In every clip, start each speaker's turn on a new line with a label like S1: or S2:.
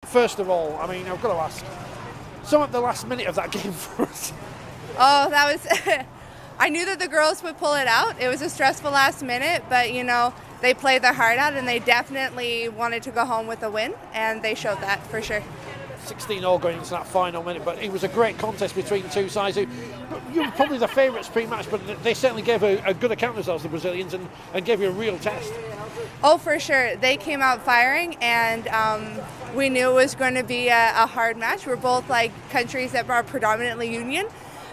S1: first of all, I mean, I've got to ask, some of the last minute of that game for us.
S2: Oh, that was... I knew that the girls would pull it out. It was a stressful last minute, but, you know, they played their heart out and they definitely wanted to go home with a win, and they showed that for sure.
S1: 16-all going into that final minute, but it was a great contest between two sides who, you were probably the favourites pre-match, but they certainly gave a good account of themselves, the Brazilians, and gave you a real test.
S2: Oh, for sure. They came out firing, and we knew it was going to be a hard match. We're both like countries that are predominantly union,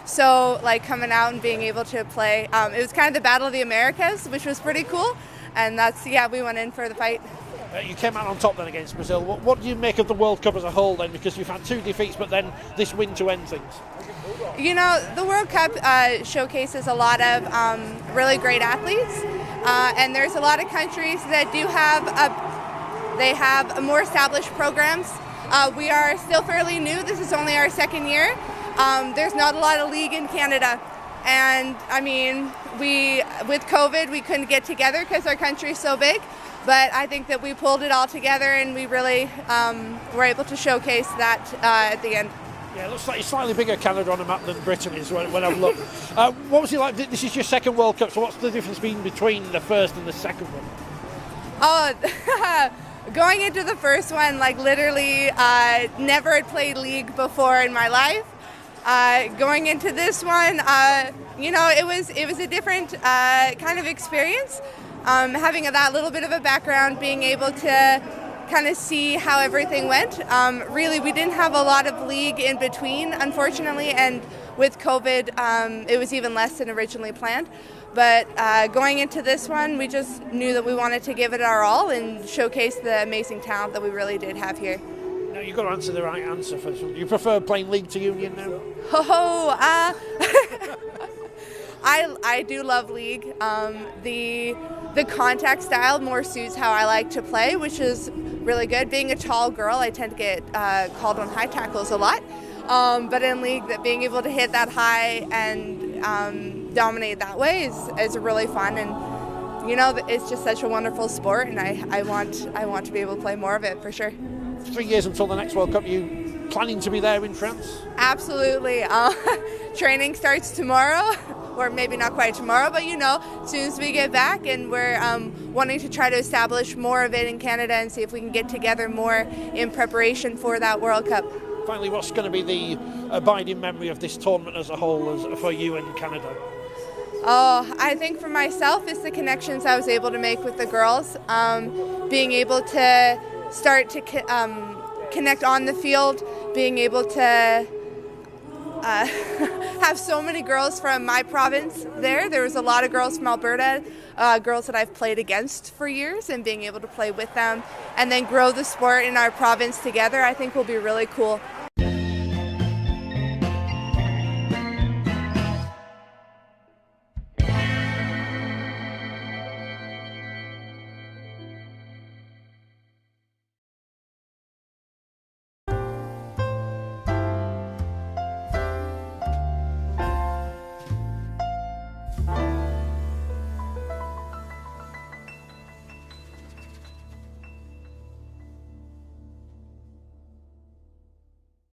S2: so like coming out and being able to play, it was kind of the Battle of the Americas, which was pretty cool, and that's, yeah, we went in for the fight.
S1: You came out on top then against Brazil. What do you make of the World Cup as a whole then? Because you've had 2 defeats, but then this win to end things.
S2: You know, the World Cup showcases a lot of really great athletes, and there's a lot of countries that do have more established programs. We are still fairly new. This is only our 2nd year. There's not a lot of league in Canada, and I mean, with COVID we couldn't get together because our country is so big. But I think that we pulled it all together, and we really were able to showcase that at the end.
S1: Yeah, it looks like it's slightly bigger Canada on the map than Britain is when I've looked. What was it like? This is your 2nd World Cup, so what's the difference between the first and the 2nd one?
S2: Oh, going into the first one, like literally never had played league before in my life. Going into this one, you know, it was a different kind of experience. Having that little bit of a background, being able to kind of see how everything went. Really, we didn't have a lot of league in between, unfortunately, and with COVID, it was even less than originally planned. But going into this one, we just knew that we wanted to give it our all and showcase the amazing talent that we really did have here.
S1: Now, you've got to answer the right answer for this one. You prefer playing league to union now?
S2: I do love league. The contact style more suits how I like to play, which is really good. Being a tall girl, I tend to get called on high tackles a lot. But in league, that being able to hit that high and dominate that way is really fun. And you know, it's just such a wonderful sport, and I want to be able to play more of it for sure.
S1: 3 years until the next World Cup. You planning to be there in France?
S2: Absolutely. Training starts tomorrow. Or maybe not quite tomorrow, but you know, as soon as we get back, and we're wanting to try to establish more of it in Canada and see if we can get together more in preparation for that World Cup.
S1: Finally, what's going to be the abiding memory of this tournament as a whole for you and Canada?
S2: Oh, I think for myself, it's the connections I was able to make with the girls, being able to start to connect on the field, being able to have so many girls from my province there. There was a lot of girls from Alberta, girls that I've played against for years, and being able to play with them and then grow the sport in our province together, I think will be really cool.